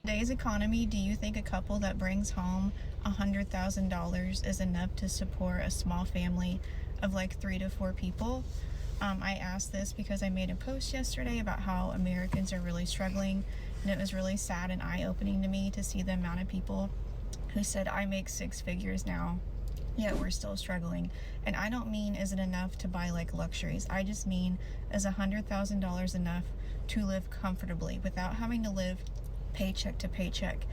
Today's economy, do you think a couple that brings home $100,000 is enough to support a small family of like 3 to 4 people? I asked this because I made a post yesterday about how Americans are really struggling, and it was really sad and eye-opening to me to see the amount of people who said, I make 6 figures now, yet we're still struggling. And I don't mean is it enough to buy like luxuries. I just mean is $100,000 enough to live comfortably without having to live paycheck to paycheck.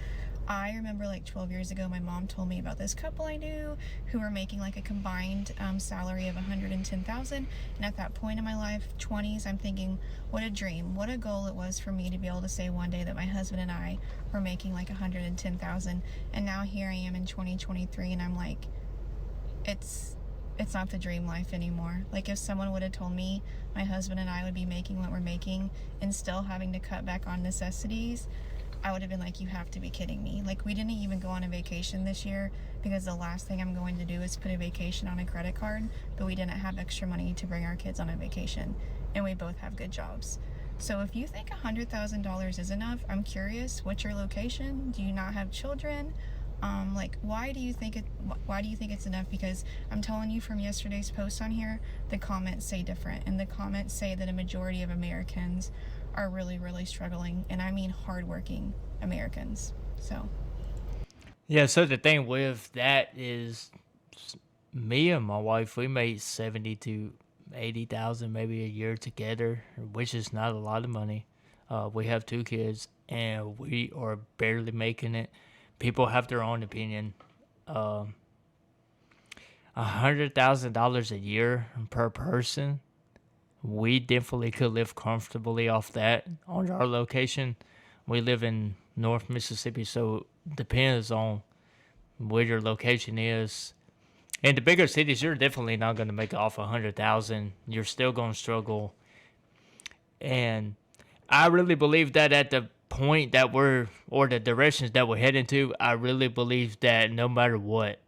I remember like 12 years ago, my mom told me about this couple I knew who were making like a combined salary of $110,000. And at that point in my life, 20s, I'm thinking, what a dream, what a goal it was for me to be able to say one day that my husband and I were making like $110,000. And now here I am in 2023, and I'm like, it's not the dream life anymore. Like if someone would have told me my husband and I would be making what we're making and still having to cut back on necessities, I would have been like, you have to be kidding me. Like we didn't even go on a vacation this year because the last thing I'm going to do is put a vacation on a credit card, but we didn't have extra money to bring our kids on a vacation, and we both have good jobs. So if you think $100,000 is enough, I'm curious, what's your location? Do you not have children? Like why do you think it's enough? Because I'm telling you from yesterday's post on here, the comments say different, and the comments say that a majority of Americans are really, really struggling, and I mean hardworking Americans. So Yeah, so the thing with that is me and my wife, we made 70 to 80,000 maybe a year together, which is not a lot of money. We have 2 kids and we are barely making it. People have their own opinion. $100,000 a year per person, we definitely could live comfortably off that on our location. We live in North Mississippi, so it depends on where your location is. In the bigger cities, you're definitely not going to make it off 100,000. You're still going to struggle, and I really believe that at the point that we're, or the directions that we're heading to, I really believe that no matter what,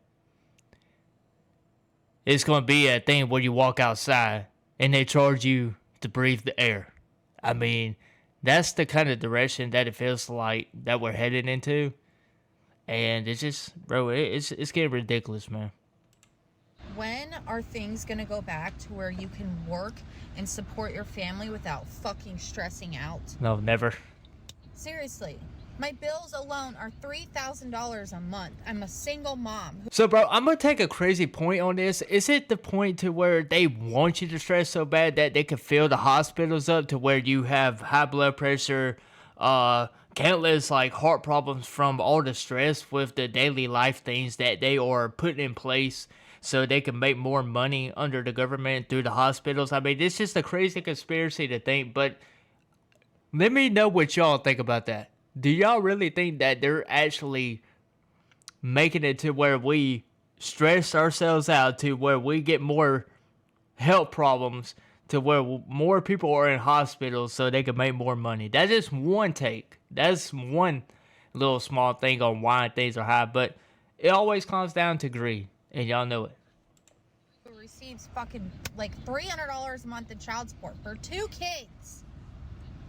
it's going to be a thing where you walk outside and they charge you to breathe the air. I mean, that's the kind of direction that it feels like that we're headed into. And it's just, bro, it's getting ridiculous, man. When are things gonna go back to where you can work and support your family without fucking stressing out? No, never. Seriously. My bills alone are $3,000 a month. I'm a single mom. So, bro, I'm gonna take a crazy point on this. Is it the point to where they want you to stress so bad that they can fill the hospitals up to where you have high blood pressure, countless like heart problems from all the stress with the daily life things that they are putting in place so they can make more money under the government through the hospitals? I mean, it's just a crazy conspiracy to think, but let me know what y'all think about that. Do y'all really think that they're actually making it to where we stress ourselves out, to where we get more health problems, to where more people are in hospitals so they can make more money? That's just one take. That's one little small thing on why things are high, but it always comes down to greed, and y'all know it. Who receives fucking like $300 a month in child support for 2 kids.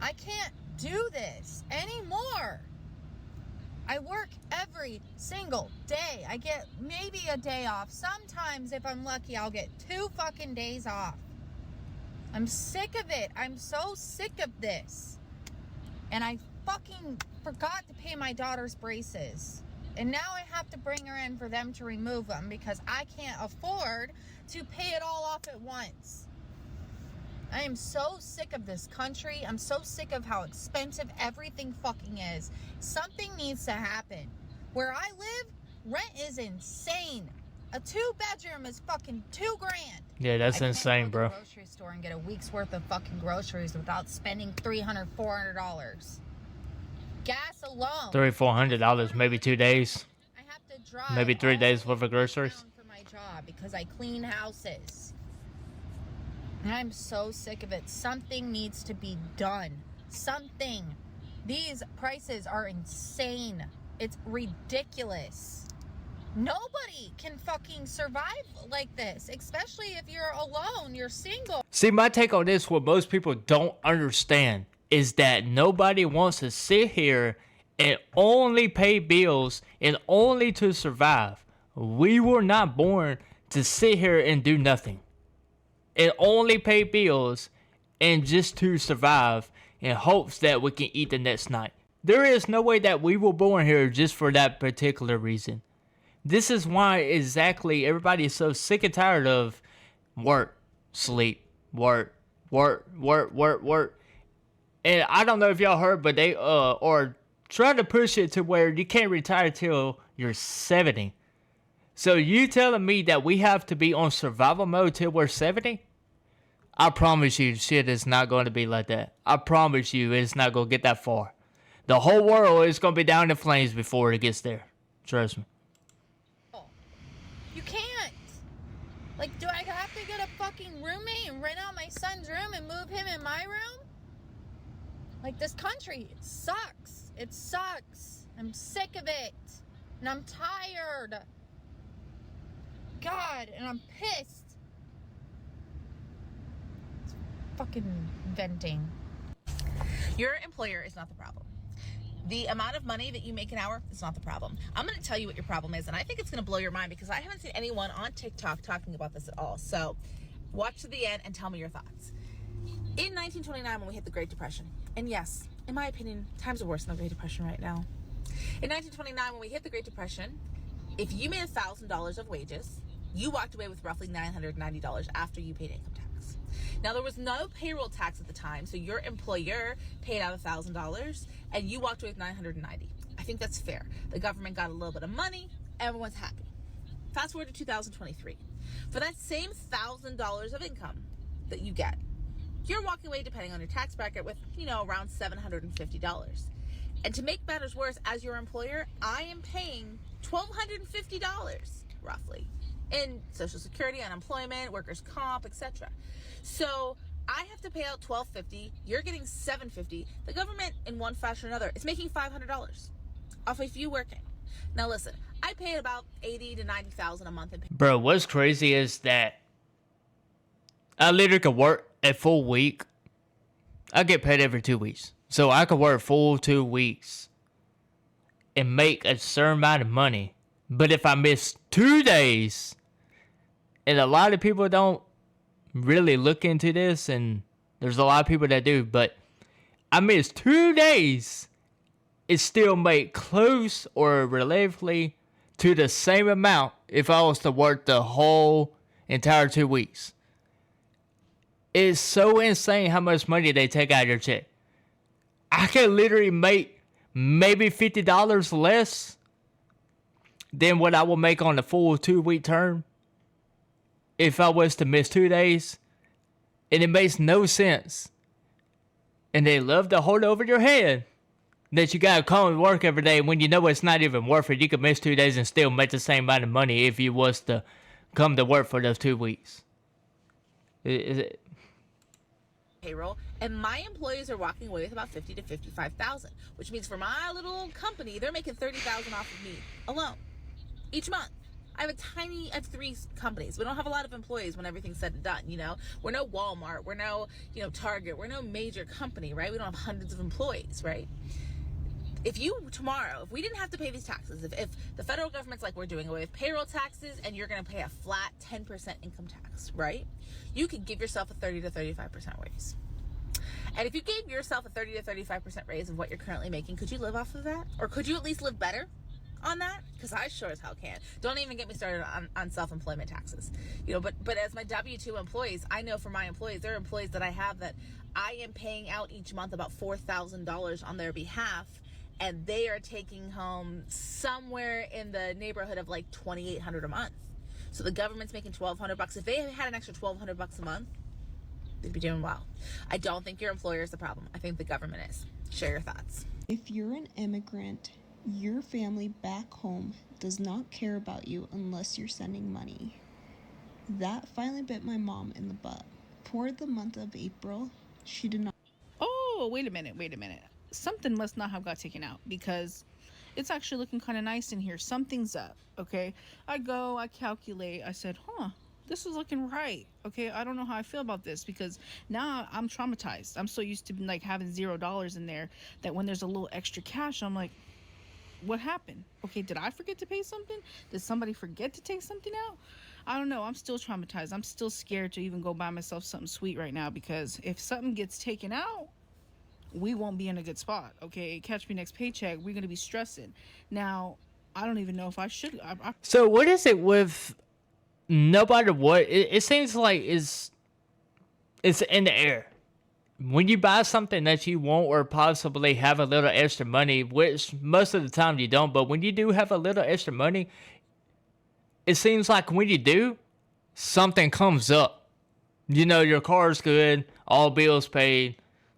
I can't do this anymore. I work every single day. I get maybe a day off. Sometimes, if I'm lucky, I'll get 2 fucking days off. I'm sick of it. I'm so sick of this. And I fucking forgot to pay my daughter's braces. And now I have to bring her in for them to remove them because I can't afford to pay it all off at once. I am so sick of this country. I'm so sick of how expensive everything fucking is. Something needs to happen. Where I live, rent is insane. A 2-bedroom is fucking $2,000. Yeah, that's insane, bro. I can't go to the grocery store and get a week's worth of fucking groceries without spending $300, $400. Gas alone. $300-$400, maybe 2 days, I have to drive maybe 3 all days the worth way of groceries. down for my job because I clean houses. And I'm so sick of it. Something needs to be done. Something. These prices are insane. It's ridiculous. Nobody can fucking survive like this, especially if you're alone, you're single. See, my take on this, what most people don't understand, is that nobody wants to sit here and only pay bills and only to survive. We were not born to sit here and do nothing. And only pay bills and just to survive in hopes that we can eat the next night. There is no way that we were born here just for that particular reason. This is why exactly everybody is so sick and tired of work, sleep, work, work, work, work, work. And I don't know if y'all heard, but they are trying to push it to where you can't retire till you're 70. So you telling me that we have to be on survival mode till we're 70? I promise you, shit is not going to be like that. I promise you, it's not going to get that far. The whole world is going to be down in flames before it gets there. Trust me. You can't. Like, do I have to get a fucking roommate and rent out my son's room and move him in my room? Like, this country, it sucks. It sucks. I'm sick of it. And I'm tired. God, and I'm pissed. It's fucking venting. Your employer is not the problem. The amount of money that you make an hour is not the problem. I'm going to tell you what your problem is, and I think it's going to blow your mind because I haven't seen anyone on TikTok talking about this at all. So watch to the end and tell me your thoughts. In 1929, when we hit the Great Depression, and yes, in my opinion, times are worse than the Great Depression right now. In 1929, when we hit the Great Depression, if you made $1,000 of wages, you walked away with roughly $990 after you paid income tax. Now, there was no payroll tax at the time, so your employer paid out $1,000 and you walked away with $990. I think that's fair. The government got a little bit of money, everyone's happy. Fast forward to 2023. For that same $1,000 of income that you get, you're walking away, depending on your tax bracket, with, around $750. And to make matters worse, as your employer, I am paying $1,250, roughly, in Social Security, unemployment, workers' comp, etc. So I have to pay out $1,250. You're getting $750. The government, in one fashion or another, is making $500 off of you working. Now listen, I pay about $80,000 to $90,000 a month in pay. Bro, what's crazy is that I literally could work a full week. I get paid every 2 weeks. So I could work full 2 weeks and make a certain amount of money. But if I miss 2 days, and a lot of people don't really look into this, and there's a lot of people that do, but I miss 2 days, it still make close or relatively to the same amount if I was to work the whole entire 2 weeks. It's so insane how much money they take out of your check. I can literally make maybe $50 less than what I will make on the full 2 week term if I was to miss 2 days. And it makes no sense. And they love to hold over your head that you gotta come to work every day when you know it's not even worth it. You could miss 2 days and still make the same amount of money if you was to come to work for those 2 weeks. Payroll, and my employees are walking away with about $50,000 to $55,000, which means for my little company, they're making $30,000 off of me alone each month. I have 3 companies. We don't have a lot of employees when everything's said and done. We're no Walmart, we're no Target, we're no major company, right? We don't have hundreds of employees, right? If we didn't have to pay these taxes, if the federal government's like, we're doing away with payroll taxes and you're going to pay a flat 10% income tax, right? You could give yourself a 30 to 35% raise. And if you gave yourself a 30 to 35% raise of what you're currently making, could you live off of that? Or could you at least live better on that? Because I sure as hell can. Don't even get me started on self-employment taxes. But as my W-2 employees, I know for my employees, there are employees that I have that I am paying out each month about $4,000 on their behalf, and they are taking home somewhere in the neighborhood of like $2,800 a month. So the government's making $1,200. If they had an extra $1,200 a month, they'd be doing well. I don't think your employer is the problem. I think the government is. Share your thoughts. If you're an immigrant, your family back home does not care about you unless you're sending money. That finally bit my mom in the butt. For the month of April, she did not. Oh, wait a minute. Something must not have got taken out because it's actually looking kind of nice in here. Something's up, okay? I calculate. I said, this is looking right. Okay, I don't know how I feel about this because now I'm traumatized. I'm so used to like having $0 in there that when there's a little extra cash, I'm like, what happened? Okay, did I forget to pay something? Did somebody forget to take something out? I don't know. I'm still traumatized. I'm still scared to even go buy myself something sweet right now because if something gets taken out, we won't be in a good spot. Okay, catch me next paycheck. We're gonna be stressing. Now, I don't even know if I should. So what is it with no matter what? It seems like it's in the air. When you buy something that you want or possibly have a little extra money, which most of the time you don't, but when you do have a little extra money, it seems like when you do, something comes up. You know, your car's good, all bills paid,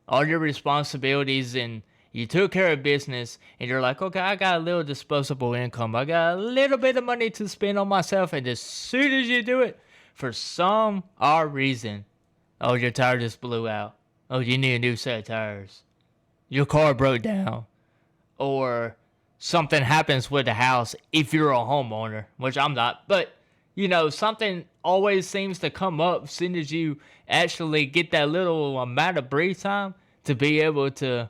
all your responsibilities, and you took care of business, and you're like, okay, I got a little disposable income. I got a little bit of money to spend on myself, and as soon as you do it, for some odd reason, oh, your tire just blew out. Oh, you need a new set of tires. Your car broke down. Or something happens with the house if you're a homeowner, which I'm not. But, you know, something always seems to come up as soon as you actually get that little amount of breathe time to be able to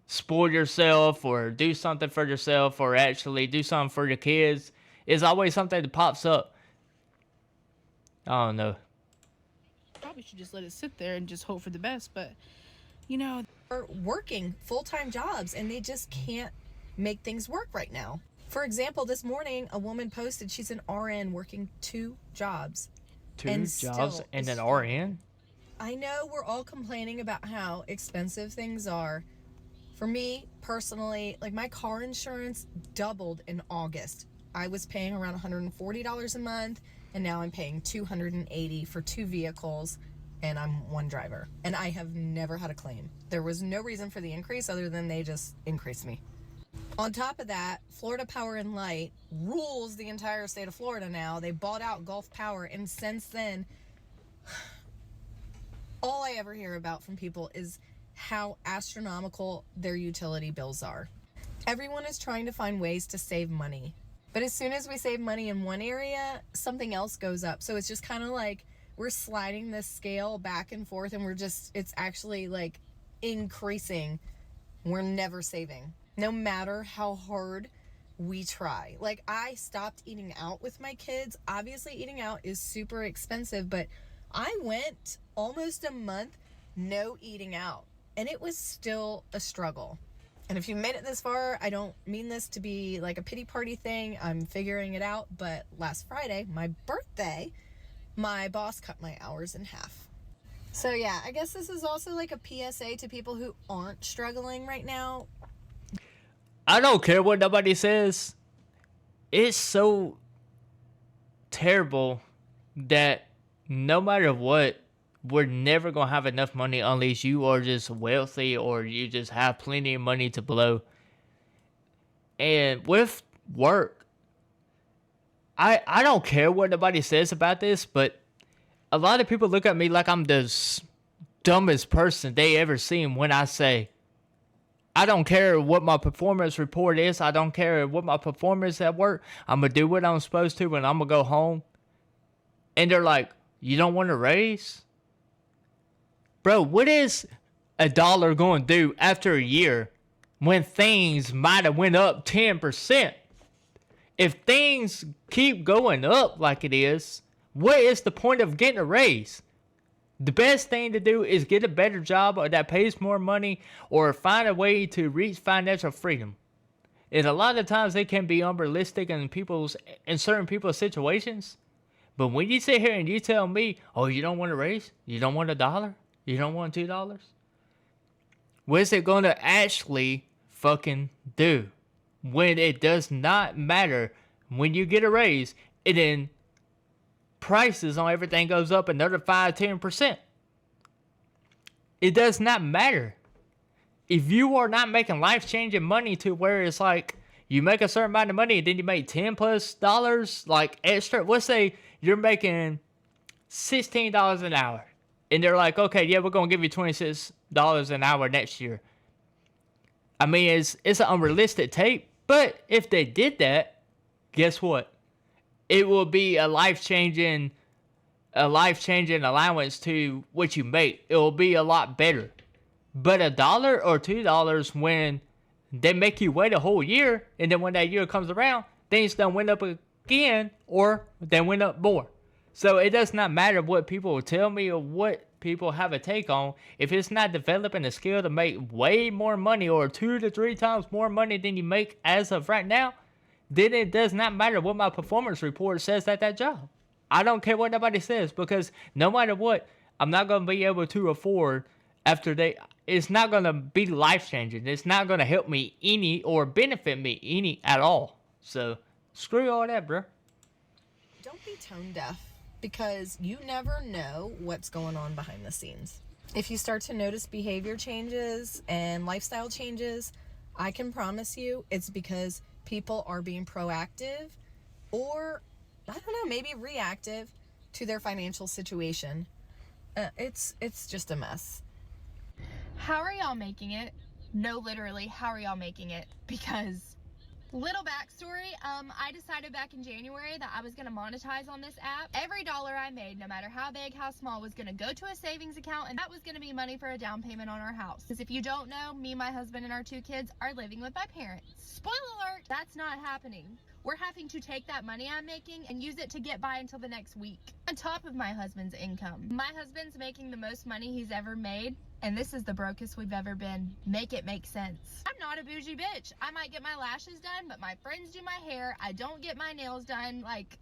spoil yourself or do something for yourself or actually do something for your kids. It's always something that pops up. I don't know. Probably should just let it sit there and just hope for the best. But, you know, are working full-time jobs and they just can't make things work right now. For example, this morning a woman posted she's an RN working 2 jobs. Two And jobs still, and it's an still- RN? I know we're all complaining about how expensive things are. For me personally, like my car insurance doubled in August. I was paying around $140 a month and now I'm paying $280 for 2 vehicles and I'm one driver. And I have never had a claim. There was no reason for the increase other than they just increased me. On top of that, Florida Power and Light rules the entire state of Florida now. They bought out Gulf Power, and since then, all I ever hear about from people is how astronomical their utility bills are. Everyone is trying to find ways to save money. But as soon as we save money in one area, something else goes up. So it's just kind of like we're sliding this scale back and forth and it's actually like increasing. We're never saving, no matter how hard we try. Like I stopped eating out with my kids. Obviously eating out is super expensive, but I went almost a month no eating out and it was still a struggle. And if you made it this far, I don't mean this to be like a pity party thing. I'm figuring it out. But last Friday, my birthday, my boss cut my hours in half. So yeah, I guess this is also like a PSA to people who aren't struggling right now. I don't care what nobody says. It's so terrible that no matter what, we're never going to have enough money unless you are just wealthy or you just have plenty of money to blow. And with work, I don't care what nobody says about this, but a lot of people look at me like I'm the dumbest person they ever seen when I say, I don't care what my performance report is. I don't care what my performance at work. I'm going to do what I'm supposed to and I'm going to go home. And they're like, you don't want to raise? Bro, what is $1 going to do after a year when things might have went up 10%? If things keep going up like it is, what is the point of getting a raise? The best thing to do is get a better job or that pays more money or find a way to reach financial freedom. And a lot of times they can be unrealistic in certain people's situations. But when you sit here and you tell me, oh, you don't want a raise? You don't want $1? You don't want $2? What is it going to actually fucking do? When it does not matter when you get a raise, and then prices on everything goes up another 5-10%. It does not matter. If you are not making life-changing money to where it's like you make a certain amount of money and then you make $10+ like extra. Let's say you're making $16 an hour. And they're like, okay, yeah, we're going to give you $26 an hour next year. I mean, it's an unrealistic take. But if they did that, guess what? It will be a life-changing a life-changing allowance to what you make, it will be a lot better. But $1 or $2 when they make you wait a whole year, and then when that year comes around, things don't went up again, or they went up more. So it does not matter what people will tell me or what people have a take on. If it's not developing a skill to make way more money or 2 to 3 times more money than you make as of right now, then it does not matter what my performance report says at that job. I don't care what nobody says, because no matter what, I'm not going to be able to afford it's not going to be life changing. It's not going to help me any or benefit me any at all. So screw all that, bro. Don't be tone deaf, because you never know what's going on behind the scenes. If you start to notice behavior changes and lifestyle changes, I can promise you it's because people are being proactive, or I don't know, maybe reactive to their financial situation. It's just a mess. How are y'all making it? No, literally, how are y'all making it? Because, little backstory, I decided back in January that I was going to monetize on this app. Every dollar I made, no matter how big, how small, was going to go to a savings account, and that was going to be money for a down payment on our house. Because if you don't know, me, my husband, and our 2 kids are living with my parents. Spoiler alert, that's not happening. We're having to take that money I'm making and use it to get by until the next week, on top of my husband's income. My husband's making the most money he's ever made, and this is the brokest we've ever been. Make it make sense. I'm not a bougie bitch. I might get my lashes done, but my friends do my hair. I don't get my nails done. Like,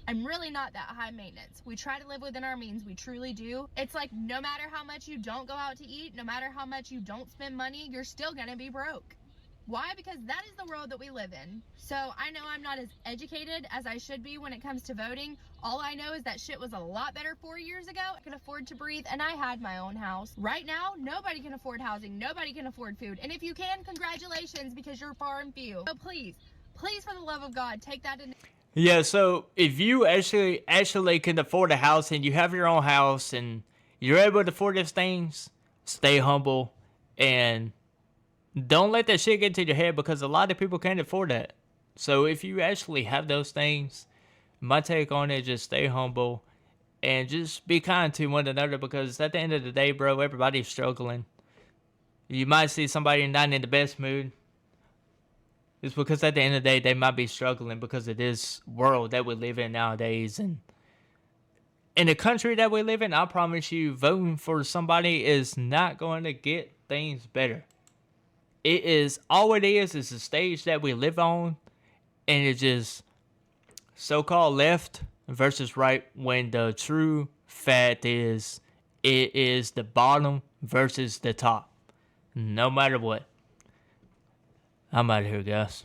I'm really not that high maintenance. We try to live within our means. We truly do. It's like, no matter how much you don't go out to eat, no matter how much you don't spend money, you're still gonna be broke. Why? Because that is the world that we live in. So I know I'm not as educated as I should be when it comes to voting. All I know is that shit was a lot better 4 years ago. I could afford to breathe, and I had my own house. Right now, nobody can afford housing. Nobody can afford food. And if you can, congratulations, because you're far and few. So please, for the love of God, take that in. Yeah, so if you actually can afford a house and you have your own house and you're able to afford these things, stay humble and don't let that shit get to your head, because a lot of people can't afford that. So if you actually have those things, my take on it, just stay humble and just be kind to one another, because at the end of the day, bro, everybody's struggling. You might see somebody not in the best mood. It's because at the end of the day, they might be struggling because of this world that we live in nowadays. And in the country that we live in, I promise you, voting for somebody is not going to get things better. It is, all it is a stage that we live on, and it's just so-called left versus right, when the true fact is it is the bottom versus the top. No matter what. I'm out of here, guys.